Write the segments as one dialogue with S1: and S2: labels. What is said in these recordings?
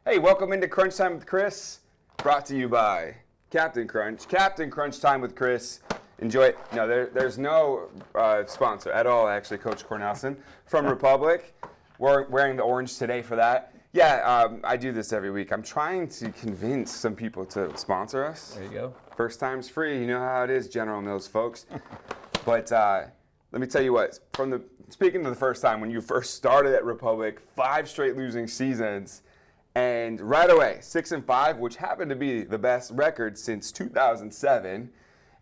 S1: Hey, welcome into Crunch Time with Chris, brought to you by Captain Crunch. Captain Crunch Time with Chris. Enjoy it. No, there's no sponsor at all, actually, Coach Cornelson from Republic. We're wearing the orange today for that. Yeah, I do this every week. I'm trying to convince some people to sponsor us.
S2: There you go.
S1: First time's free. You know how it is, General Mills folks. But let me tell you what, speaking of the first time, when you first started at Republic, 5 straight losing seasons, and right away, 6-5, which happened to be the best record since 2007,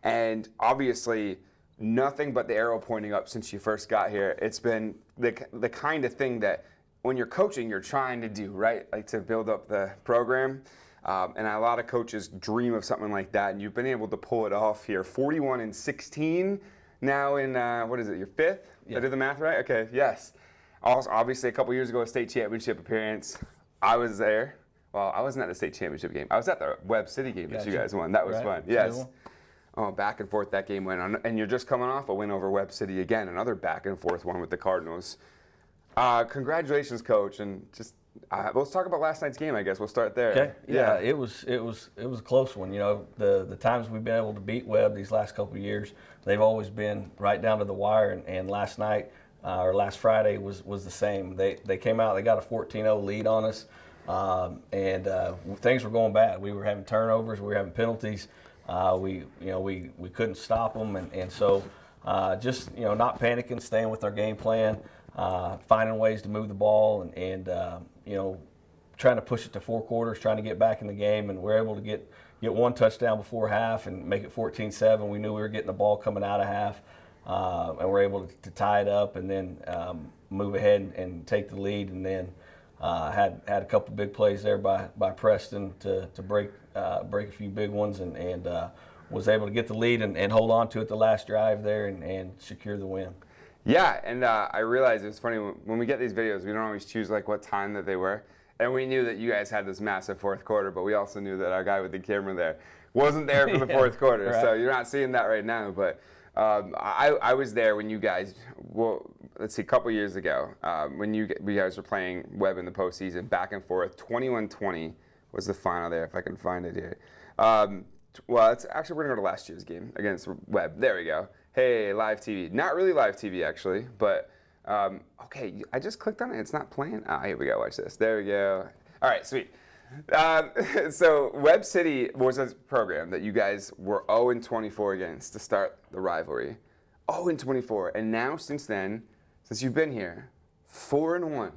S1: and obviously nothing but the arrow pointing up since you first got here. It's been the kind of thing that when you're coaching, you're trying to do, right? Like to build up the program. And a lot of coaches dream of something like that, and you've been able to pull it off here. 41-16 now in, what is it, your 5th? Did I do the math right? Okay, yes. Also, obviously, a couple years ago, a state championship appearance. I was there. Well, I wasn't at the state championship game. I was at the Webb City game that you guys won. That was fun. Yes. Oh, back and forth that game went on. And you're just coming off a win over Webb City again, another back and forth one with the Cardinals. Congratulations, Coach. And just let's talk about last night's game, I guess. We'll start there.
S2: Okay. Yeah, it was a close one. You know, the times we've been able to beat Webb these last couple of years, they've always been right down to the wire. And last night, or last Friday was the same. They came out, they got a 14-0 lead on us, and things were going bad. We were having turnovers, we were having penalties. We couldn't stop them, and so just not panicking, staying with our game plan, finding ways to move the ball, and trying to push it to 4 quarters, trying to get back in the game, and we're able to get one touchdown before half and make it 14-7. We knew we were getting the ball coming out of half. And we're able to tie it up and then move ahead and take the lead, and then had a couple big plays there by Preston to break a few big ones, and was able to get the lead and hold on to it the last drive there and secure the win.
S1: Yeah, and I realized it was funny when we get these videos, we don't always choose like what time that they were, and we knew that you guys had this massive fourth quarter, but we also knew that our guy with the camera there wasn't there for the fourth quarter,
S2: right.
S1: So you're not seeing that right now, but. I was there when you guys, a couple years ago, when you guys were playing Webb in the postseason, back and forth. 21-20 was the final there, if I can find it here. Well, it's actually, we're going to go to last year's game against Webb. There we go. Hey, live TV. Not really live TV, actually, but, okay, I just clicked on it. It's not playing. Here we go. Watch this. There we go. All right, sweet. So Webb City was a program that you guys were 0-24 against to start the rivalry. 0-24, and now since then, since you've been here, 4-1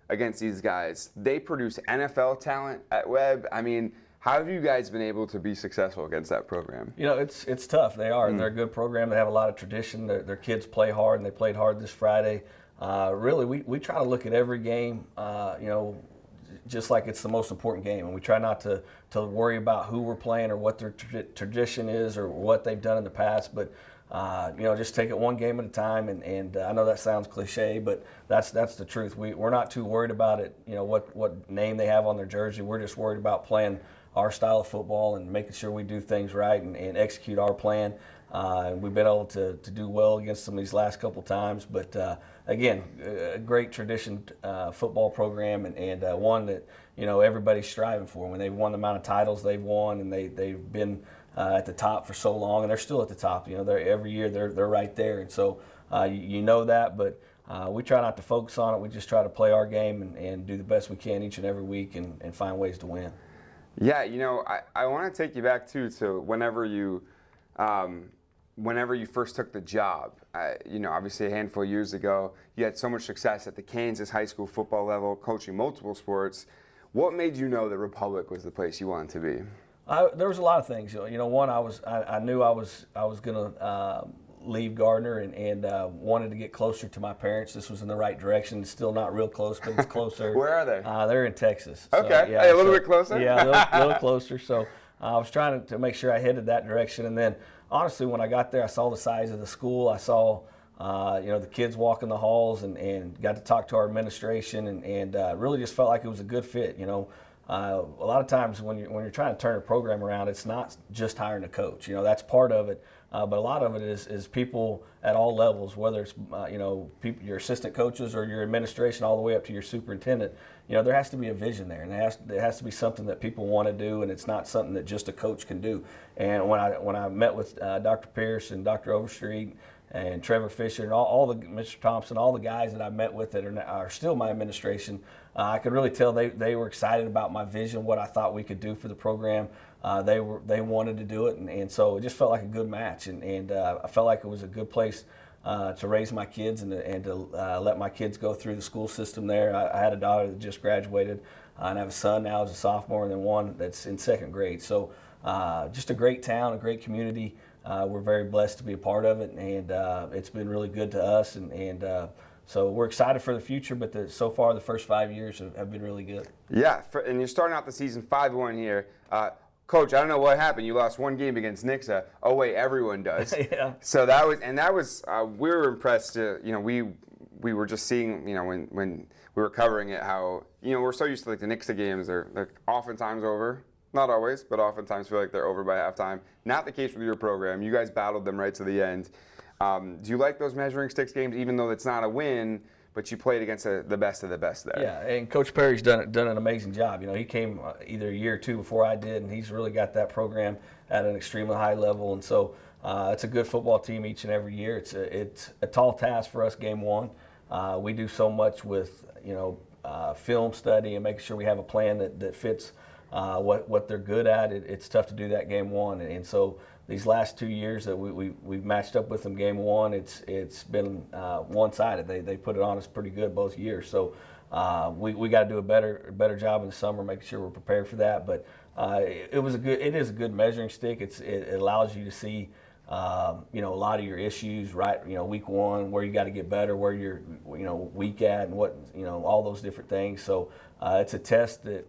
S1: against these guys. They produce NFL talent at Webb. I mean, how have you guys been able to be successful against that program?
S2: You know, it's tough. They are. They're a good program. They have a lot of tradition. Their kids play hard, and they played hard this Friday. Really, we try to look at every game, just like it's the most important game, and we try not to worry about who we're playing or what their tradition is or what they've done in the past, but just take it one game at a time. And I know that sounds cliche, but that's the truth. We're not too worried about it. What name they have on their jersey. We're just worried about playing our style of football and making sure we do things right and execute our plan. We've been able to do well against them these last couple times, but again, a great tradition football program, and one that everybody's striving for. When they've won the amount of titles they've won, and they've been at the top for so long, and they're still at the top. Every year they're right there, and so that. But we try not to focus on it. We just try to play our game and do the best we can each and every week and find ways to win.
S1: Yeah, I want to take you back too to whenever you first took the job. Obviously a handful of years ago, you had so much success at the Kansas high school football level, coaching multiple sports. What made you know that Republic was the place you wanted to be?
S2: There was a lot of things. One, I knew I was going to leave Gardner and wanted to get closer to my parents. This was in the right direction. It's still not real close, but it's closer.
S1: Where are they?
S2: They're in Texas.
S1: Okay,
S2: So, yeah,
S1: hey, a little bit closer?
S2: Yeah, a little closer. So I was trying to make sure I headed that direction. And then, honestly, when I got there, I saw the size of the school. I saw, the kids walking the halls and got to talk to our administration and really just felt like it was a good fit. A lot of times when you're trying to turn a program around, it's not just hiring a coach. That's part of it. But a lot of it is people at all levels, whether it's your assistant coaches or your administration, all the way up to your superintendent. there has to be a vision there, and there has to be something that people want to do, and it's not something that just a coach can do. And when I met with Dr. Pierce and Dr. Overstreet and Trevor Fisher and all the Mr. Thompson, all the guys that I met with that are still my administration, I could really tell they were excited about my vision, what I thought we could do for the program. They wanted to do it, and so it just felt like a good match, and I felt like it was a good place to raise my kids and to let my kids go through the school system there. I had a daughter that just graduated, and I have a son now as a sophomore, and then one that's in second grade. So just a great town, a great community. We're very blessed to be a part of it, and it's been really good to us. And so we're excited for the future, but so far the first 5 years have been really good.
S1: Yeah, and you're starting out the season 5-1 here. Coach, I don't know what happened. You lost one game against Nixa. Oh wait, everyone does.
S2: Yeah.
S1: So that was we were impressed. We were just seeing when we were covering it how we're so used to like the Nixa games. They're oftentimes over. Not always, but oftentimes feel like they're over by halftime. Not the case with your program. You guys battled them right to the end. Do you like those measuring sticks games, even though it's not a win, but you played against the best of the best there?
S2: Yeah, and Coach Perry's done an amazing job. He came either a year or two before I did, and he's really got that program at an extremely high level. And so it's a good football team each and every year. It's a tall task for us game one. We do so much with film study and making sure we have a plan that fits what they're good at. It's tough to do that game one, and so these last 2 years that we've matched up with them game one, it's been one-sided. They put it on us pretty good both years. So we got to do a better job in the summer, making sure we're prepared for that. But it is a good measuring stick. It allows you to see a lot of your issues, right? Week one, where you got to get better, where you're weak at, and what all those different things. So it's a test that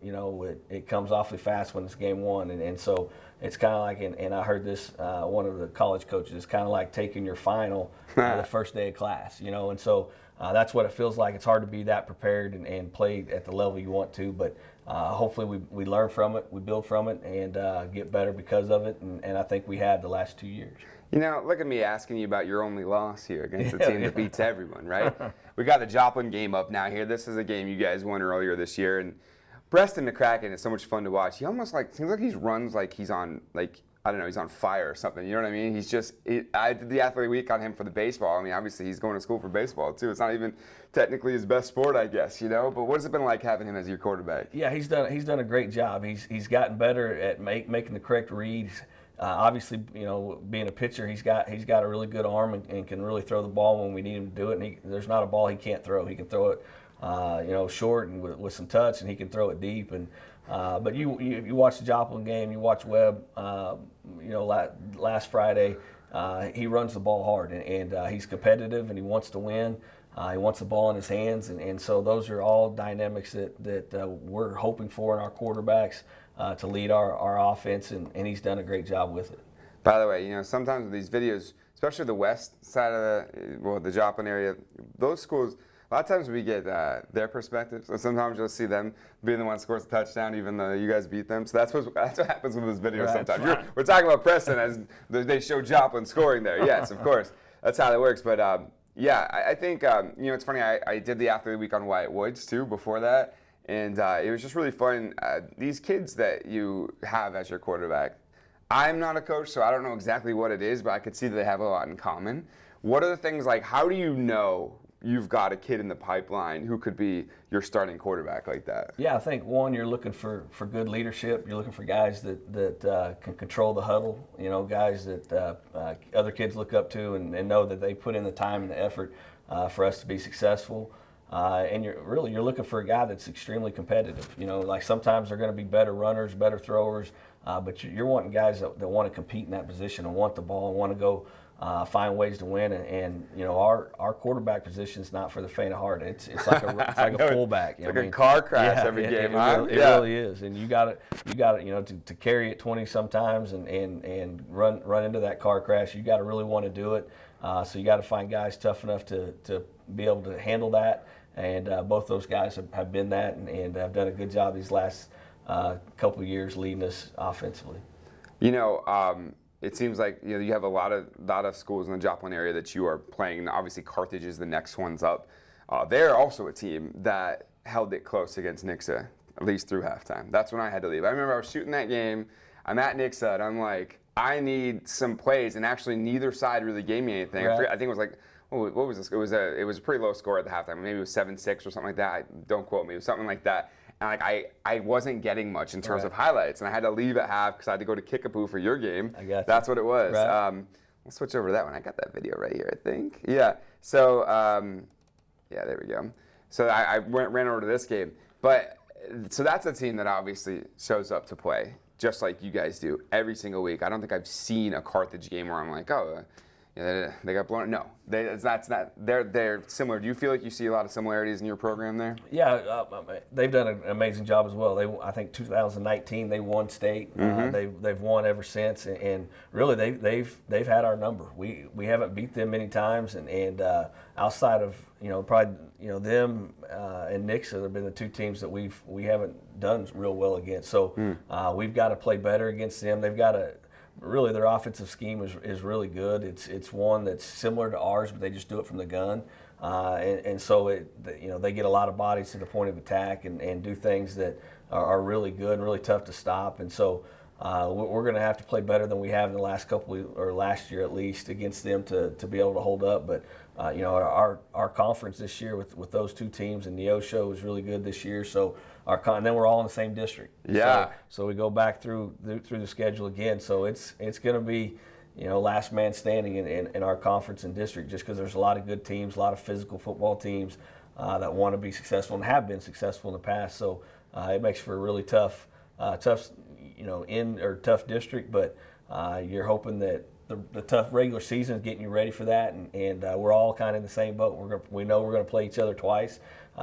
S2: it comes awfully fast when it's game one, and so it's kind of like, and I heard this one of the college coaches, it's kind of like taking your final the first day of class, and so that's what it feels like. It's hard to be that prepared and play at the level you want to, but hopefully we learn from it, we build from it, and get better because of it, and I think we have the last 2 years.
S1: Look at me asking you about your only loss here against a team that beats everyone, right? We got the Joplin game up now here. This is a game you guys won earlier this year, and Preston McCracken is so much fun to watch. He almost seems like he runs like he's on he's on fire or something. You know what I mean? I did the athlete week on him for the baseball. I mean, obviously he's going to school for baseball too. It's not even technically his best sport, I guess. But what has it been like having him as your quarterback?
S2: Yeah, he's done a great job. He's gotten better at making the correct reads. Obviously, being a pitcher, he's got a really good arm and can really throw the ball when we need him to do it. And there's not a ball he can't throw. He can throw it, short and with some touch, and he can throw it deep. And but you watch the Joplin game, you watch Webb. Last Friday, he runs the ball hard, and he's competitive, and he wants to win. He wants the ball in his hands, and so those are all dynamics that we're hoping for in our quarterbacks to lead our offense, and he's done a great job with it.
S1: By the way, sometimes with these videos, especially the west side of the Joplin area, those schools, a lot of times we get their perspective. So sometimes you'll see them being the one who scores a touchdown, even though you guys beat them. So that's what happens with this video sometimes.
S2: Right.
S1: We're talking about Preston as they show Joplin scoring there. Yes, of course. That's how that works. But I think, it's funny, I did the athlete week on Wyatt Woods too before that. And it was just really fun. These kids that you have as your quarterback, I'm not a coach, so I don't know exactly what it is, but I could see that they have a lot in common. What are the things how do you know you've got a kid in the pipeline who could be your starting quarterback like that?
S2: Yeah, I think one, you're looking for good leadership. You're looking for guys that can control the huddle. Guys that other kids look up to and know that they put in the time and the effort for us to be successful. And you're looking for a guy that's extremely competitive. Sometimes they're going to be better runners, better throwers, but you're wanting guys that want to compete in that position and want the ball and want to go find ways to win. And our quarterback position is not for the faint of heart. It's like a fullback.
S1: It's like a car crash every game.
S2: It really is. And you got to carry it 20 sometimes and run into that car crash. You got to really want to do it. So you got to find guys tough enough to be able to handle that. And both those guys have been that and have done a good job these last couple of years leading us offensively.
S1: It seems like you have a lot of schools in the Joplin area that you are playing. Obviously, Carthage is the next one's up. They're also a team that held it close against Nixa, at least through halftime. That's when I had to leave. I remember I was shooting that game. I'm at Nixa, and I'm like, I need some plays, and actually neither side really gave me anything.
S2: Right.
S1: I think it was like, what was this? It was a pretty low score at the halftime. Maybe it was 7-6 or something like that. Don't quote me. It was something like that. And like I wasn't getting much in terms of highlights, and I had to leave at half because I had to go to Kickapoo for your game.
S2: I got you.
S1: That's what it was.
S2: Right.
S1: We'll switch over to that one. I got that video right here, I think. Yeah. So yeah, there we go. So I ran over to this game, but so that's a team that obviously shows up to play, just like you guys do every single week. I don't think I've seen a Carthage game where I'm like, oh, yeah, they got blown. No, that's not. They're similar. Do you feel like you see a lot of similarities in your program there?
S2: Yeah, they've done an amazing job as well. I think 2019 they won state. They've won ever since, and really they've had our number. We haven't beat them many times, and outside of probably them and Nixa have been the two teams that we haven't done real well against. So we've got to play better against them. They've got to. Really, their offensive scheme is really good. It's one that's similar to ours, but they just do it from the gun, and so they get a lot of bodies to the point of attack and do things that are really good and really tough to stop. And so we're going to have to play better than we have in the last or last year at least against them to be able to hold up. But our conference this year with those two teams and Neyenhouse was really good this year. So and then we're all in the same district.
S1: Yeah.
S2: So we go back through the schedule again. So it's going to be last man standing in our conference and district, just because there's a lot of good teams, a lot of physical football teams that want to be successful and have been successful in the past. So it makes for a really tough district. But you're hoping that the tough regular season is getting you ready for that, and we're all kind of in the same boat. We know we're going to play each other twice,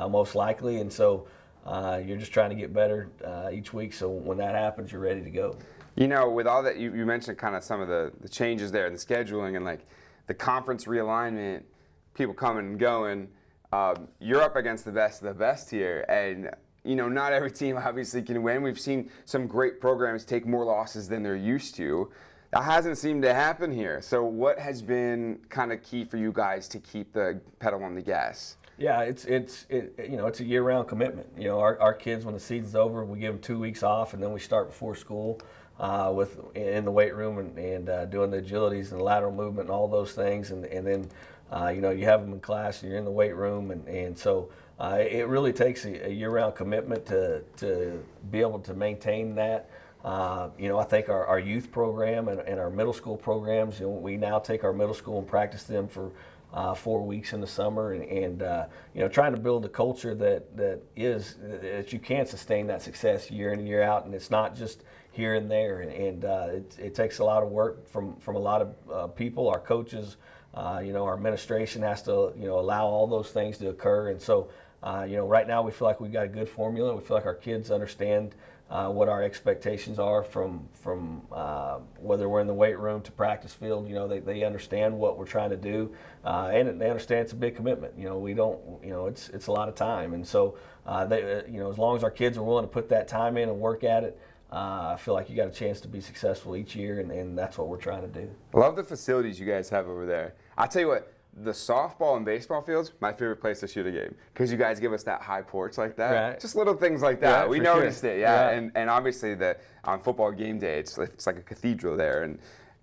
S2: most likely, and so. You're just trying to get better each week, so when that happens, you're ready to go.
S1: With all that, you mentioned kind of some of the changes there, the scheduling and like the conference realignment, people coming and going. You're up against the best of the best here, and not every team obviously can win. We've seen some great programs take more losses than they're used to. That hasn't seemed to happen here. So what has been kind of key for you guys to keep the pedal on the gas?
S2: Yeah, it's a year-round commitment. Our kids, when the season's over, we give them 2 weeks off, and then we start before school in the weight room and doing the agilities and the lateral movement and all those things, and then you have them in class and you're in the weight room, and so it really takes a year-round commitment to be able to maintain that. I think our youth program and our middle school programs, we now take our middle school and practice them for 4 weeks in the summer, and trying to build a culture that you can sustain that success year in and year out, and it's not just here and there, and it takes a lot of work from a lot of people. Our coaches, our administration has to allow all those things to occur, and so right now we feel like we've got a good formula. We feel like our kids understand what our expectations are from whether we're in the weight room to practice field. They understand what we're trying to do, and they understand it's a big commitment. We don't, it's a lot of time, and so as long as our kids are willing to put that time in and work at it, I feel like you got a chance to be successful each year, and that's what we're trying to do.
S1: I love the facilities you guys have over there. I'll tell you what. The softball and baseball fields, my favorite place to shoot a game, because you guys give us that high porch like that.
S2: Right.
S1: Just little things like that.
S2: Yeah,
S1: we noticed it, yeah. And obviously on football game day, it's like a cathedral there, and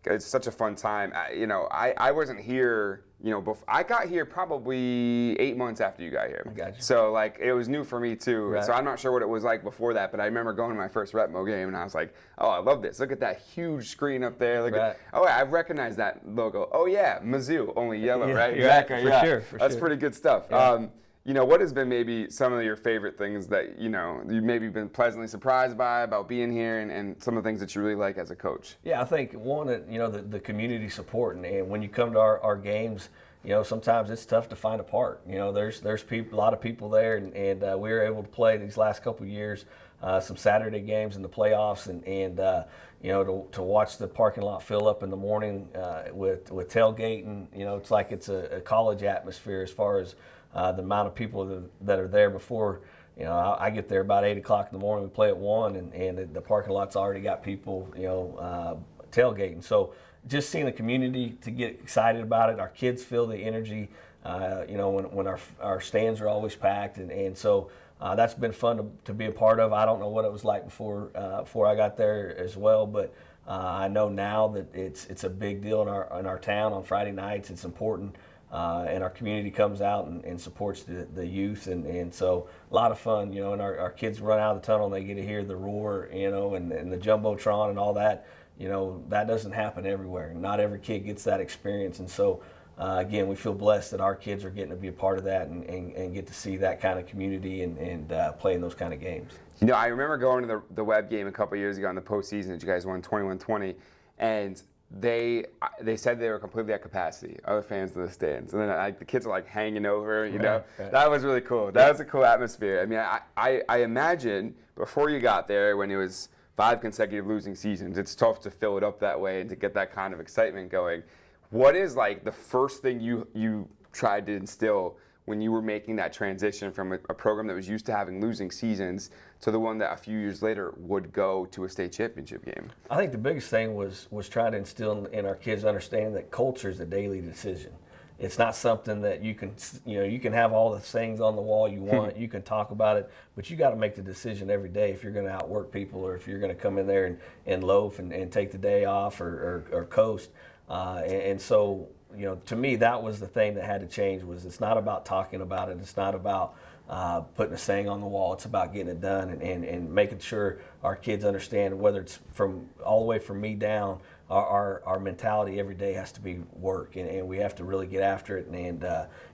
S1: it's such a fun time. I wasn't here. I got here probably 8 months after you got here.
S2: I got you.
S1: So it was new for me too.
S2: Right.
S1: So I'm not sure what it was like before that, but I remember going to my first Retmo game and I was like, oh, I love this. Look at that huge screen up there. I recognize that logo. Oh yeah, Mizzou, only yellow, right?
S2: Exactly. For sure.
S1: That's pretty good stuff.
S2: Yeah.
S1: What has been maybe some of your favorite things that you've maybe been pleasantly surprised by about being here, and some of the things that you really like as a coach?
S2: Yeah, I think one, the community support, and when you come to our games, sometimes it's tough to find a park. There's a lot of people there, and we were able to play these last couple of years some Saturday games in the playoffs, and to watch the parking lot fill up in the morning with tailgating. It's like it's a college atmosphere as far as the amount of people that are there before. I get there about 8 o'clock in the morning. We play at 1, and the parking lot's already got people, tailgating. So just seeing the community to get excited about it. Our kids feel the energy, when our stands are always packed, and so that's been fun to be a part of. I don't know what it was like before I got there as well, but I know now that it's a big deal in our town on Friday nights. It's important, and our community comes out and supports the youth, and so a lot of fun, and our kids run out of the tunnel and they get to hear the roar, and the Jumbotron and all that. That doesn't happen everywhere. Not every kid gets that experience, and so again, we feel blessed that our kids are getting to be a part of that and get to see that kind of community and play in those kind of games.
S1: I remember going to the Webb game a couple of years ago in the postseason that you guys won 21-20, and they said they were completely at capacity, other fans in the stands, and then the kids are like hanging over,
S2: Right.
S1: That was really cool. That was a cool atmosphere. I mean, I imagine before you got there, when it was 5 consecutive losing seasons, it's tough to fill it up that way and to get that kind of excitement going. What is like the first thing you tried to instill when you were making that transition from a program that was used to having losing seasons to the one that a few years later would go to a state championship game?
S2: I think the biggest thing was trying to instill in our kids understanding that culture is a daily decision. It's not something that you can have all the things on the wall you want, you can talk about it, but you got to make the decision every day if you're going to outwork people or if you're going to come in there and loaf and take the day off or coast. And so, to me, that was the thing that had to change. Was it's not about talking about it. It's not about putting a saying on the wall. It's about getting it done and making sure our kids understand, whether it's all the way from me down, our mentality every day has to be work, and we have to really get after it. And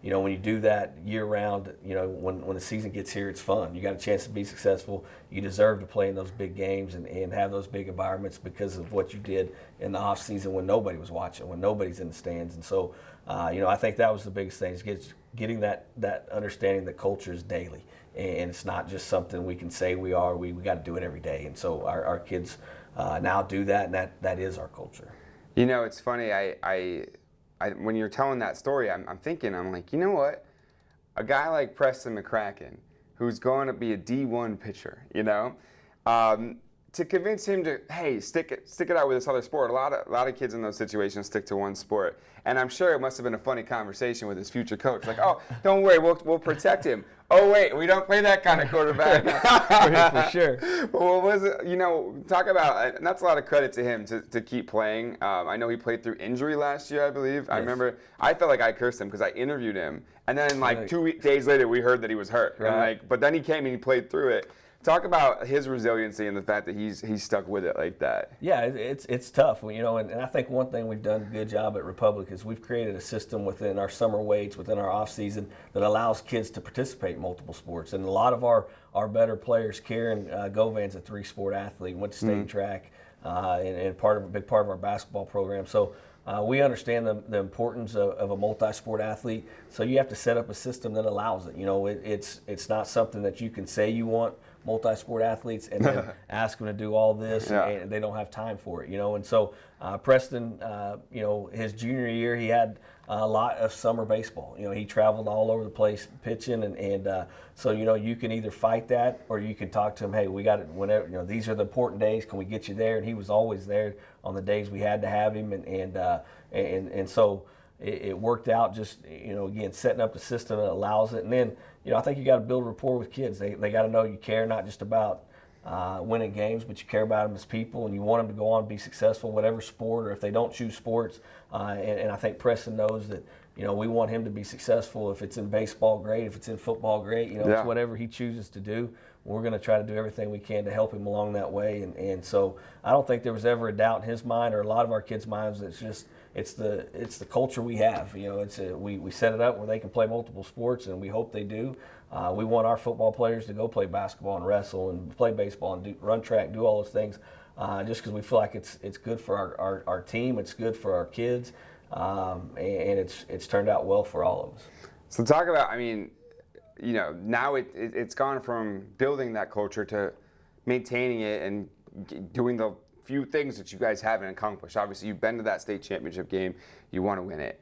S2: when you do that year round, when the season gets here, it's fun. You got a chance to be successful. You deserve to play in those big games and have those big environments because of what you did in the off season when nobody was watching, when nobody's in the stands. And so, I think that was the biggest thing, is getting that understanding that culture is daily, and it's not just something we can say we are. We got to do it every day. And so our kids now do that, and that is our culture.
S1: It's funny. I when you're telling that story, I'm thinking, I'm like, you know what? A guy like Preston McCracken, who's going to be a D1 pitcher, to convince him to, hey, stick it out with this other sport. A lot of kids in those situations stick to one sport, and I'm sure it must have been a funny conversation with his future coach. Like, oh, don't worry, we'll protect him. Oh wait, we don't play that kind of quarterback.
S2: For sure.
S1: Well, what was it? Talk about, and that's a lot of credit to him to keep playing. I know he played through injury last year, I believe. Yes. I remember I felt like I cursed him because I interviewed him, and then like 2 days later we heard that he was hurt. Right. But then he came and he played through it. Talk about his resiliency and the fact that he's stuck with it like that.
S2: Yeah, it's tough, and I think one thing we've done a good job at Republic is we've created a system within our summer weights, within our off season, that allows kids to participate in multiple sports. And a lot of our better players, Karen Govan's a 3-sport athlete, went to state track, and a big part of our basketball program. So we understand the importance of a multi-sport athlete. So you have to set up a system that allows it. It's not something that you can say you want multi-sport athletes and then ask them to do all this, and they don't have time for it, And so Preston, his junior year, he had a lot of summer baseball. He traveled all over the place pitching, and so you can either fight that or you can talk to him. Hey, we got it. Whenever these are the important days. Can we get you there? And he was always there on the days we had to have him, and so it worked out. Just again, setting up the system that allows it, and then. I think you got to build rapport with kids. They got to know you care not just about winning games, but you care about them as people, and you want them to go on and be successful, whatever sport, or if they don't choose sports. And I think Preston knows that, we want him to be successful. If it's in baseball, great. If it's in football, great. It's whatever he chooses to do. We're going to try to do everything we can to help him along that way. And so I don't think there was ever a doubt in his mind or a lot of our kids' minds. It's the culture we have. We set it up where they can play multiple sports, and we hope they do. We want our football players to go play basketball and wrestle and play baseball and run track, do all those things, just because we feel like it's good for our team, it's good for our kids, and it's turned out well for all of us.
S1: So talk about, now it's gone from building that culture to maintaining it and doing the few things that you guys haven't accomplished. Obviously, you've been to that state championship game. You want to win it,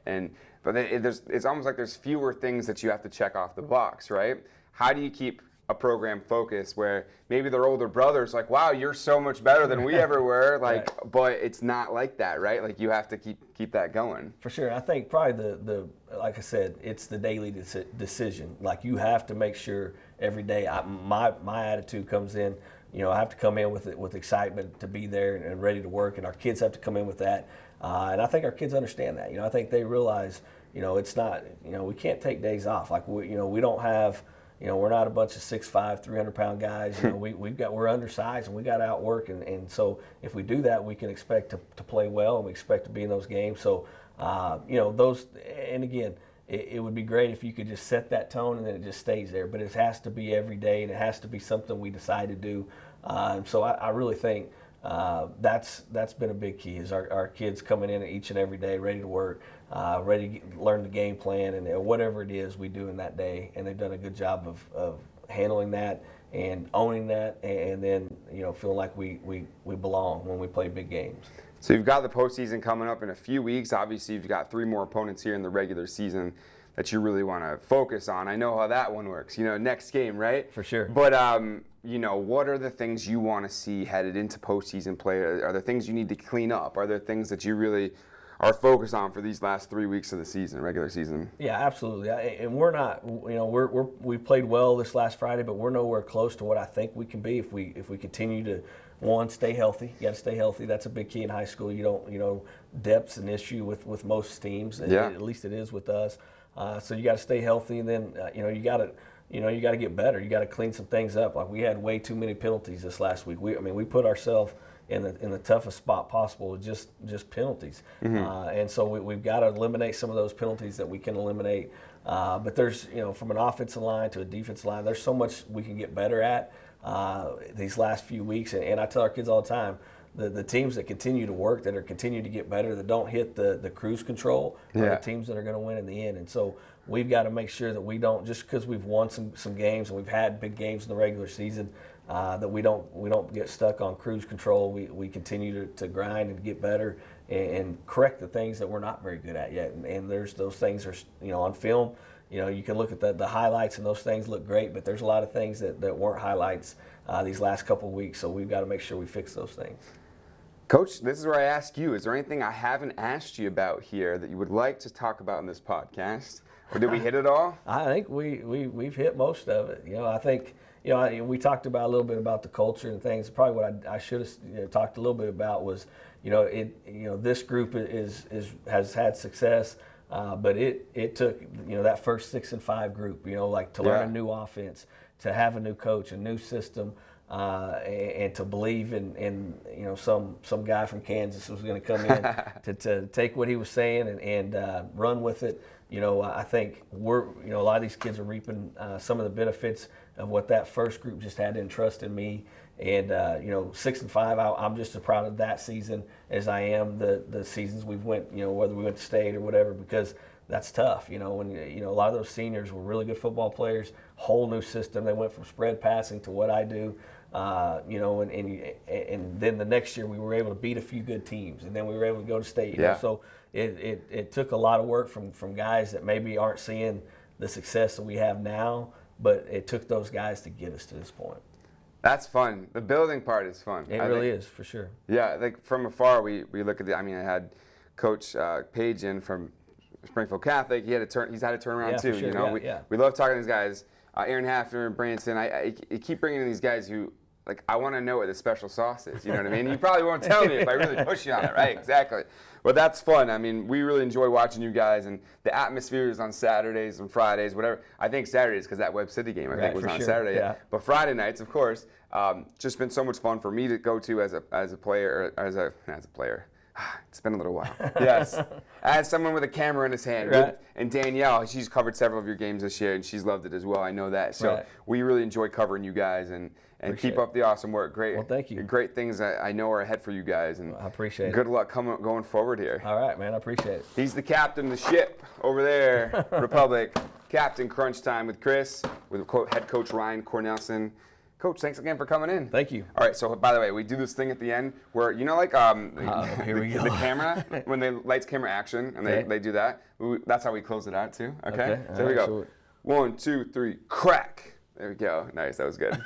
S1: but it's almost like there's fewer things that you have to check off the box, right? How do you keep a program focused where maybe their older brother's like, wow, you're so much better than we ever were, right. But it's not like that, right? Like you have to keep that going.
S2: For sure. I think probably the like I said, it's the daily decision. Like you have to make sure every day. My attitude comes in, I have to come in with excitement to be there and ready to work, and our kids have to come in with that. And I think our kids understand that. I think they realize, it's not, we can't take days off. Like we don't have, we're not a bunch of 6'5", 300-pound guys. We're undersized and we got to outwork. And so if we do that, we can expect to play well and we expect to be in those games. So, those, and again, it would be great if you could just set that tone and then it just stays there. But it has to be every day and it has to be something we decide to do. And so I really think that's been a big key is our kids coming in each and every day ready to work, ready to learn the game plan and whatever it is we do in that day. And they've done a good job of handling that and owning that and then, feeling like we belong when we play big games.
S1: So you've got the postseason coming up in a few weeks. Obviously, you've got 3 more opponents here in the regular season that you really want to focus on. I know how that one works. Next game, right?
S2: For sure.
S1: But what are the things you want to see headed into postseason play? Are there things you need to clean up? Are there things that you really are focused on for these last 3 weeks of the season, regular season?
S2: Yeah, absolutely. And we're not, we played well this last Friday, but we're nowhere close to what I think we can be if we continue to. One, stay healthy. You got to stay healthy. That's a big key in high school. Depth's an issue with most teams.
S1: Yeah.
S2: At least it is with us. So you got to stay healthy, and then you got to get better. You got to clean some things up. Like we had way too many penalties this last week. We put ourselves in the toughest spot possible with just penalties.
S1: Mm-hmm.
S2: And so we've got to eliminate some of those penalties that we can eliminate. But there's from an offensive line to a defensive line, there's so much we can get better at. These last few weeks, and I tell our kids all the time, the teams that continue to work, that are continue to get better, that don't hit the cruise control, are the teams that are going to win in the end. And so we've got to make sure that we don't, just because we've won some games and we've had big games in the regular season, that we don't get stuck on cruise control. We continue to grind and get better and correct the things that we're not very good at yet. And there's those things are on film. You can look at the highlights and those things look great, but there's a lot of things that weren't highlights these last couple of weeks, so we've got to make sure we fix those things.
S1: Coach, this is where I ask you, is there anything I haven't asked you about here that you would like to talk about in this podcast? Or did we hit it all?
S2: I think we've hit most of it. I think, we talked about a little bit about the culture and things. Probably what I should have talked a little bit about was, this group has had success. But it took that first 6 and 5 group to learn a new offense, to have a new coach, a new system, and to believe in some guy from Kansas was going to come in to take what he was saying and run with it. I think a lot of these kids are reaping some of the benefits of what that first group just had to entrust in me. And 6 and 5, I'm just as proud of that season as I am the seasons we've went, whether we went to state or whatever, because that's tough. When a lot of those seniors were really good football players, whole new system. They went from spread passing to what I do, and then the next year we were able to beat a few good teams, and then we were able to go to state. So it took a lot of work from guys that maybe aren't seeing the success that we have now, but it took those guys to get us to this point.
S1: That's fun. The building part is fun.
S2: It really is, for sure.
S1: Yeah, like from afar, we look at I had Coach Page in from Springfield Catholic. He's had to turn around too.
S2: Sure.
S1: We love talking to these guys. Aaron Hafner, Branson. I keep bringing in these guys who, I want to know what the special sauce is. You know what I mean? You probably won't tell me if I really push you on it, right? Exactly. But that's fun. We really enjoy watching you guys, and the atmosphere is on Saturdays and Fridays, whatever. I think Saturdays because that Webb City game was on Saturday.
S2: Yeah.
S1: But Friday nights, of course, just been so much fun for me to go to as a player, as a player. It's been a little while. Yes. As someone with a camera in his hand.
S2: Right.
S1: And Danielle, she's covered several of your games this year, and she's loved it as well. I know that. So we really enjoy covering you guys, and keep up the awesome work. Great.
S2: Well, thank you.
S1: Great things I know are ahead for you guys. And
S2: I appreciate it.
S1: Good luck going forward here.
S2: All right, man. I appreciate it.
S1: He's the captain of the ship over there, Republic. Captain Crunch Time with Chris, with head coach Ryan Cornelson. Coach, thanks again for coming in.
S2: Thank you.
S1: All right, so by the way, we do this thing at the end where,
S2: here we go.
S1: The camera, when they lights, camera, action, and they do that. That's how we close it out, too. Okay? So here we go. 1, 2, 3, crack. There we go. Nice, that was good.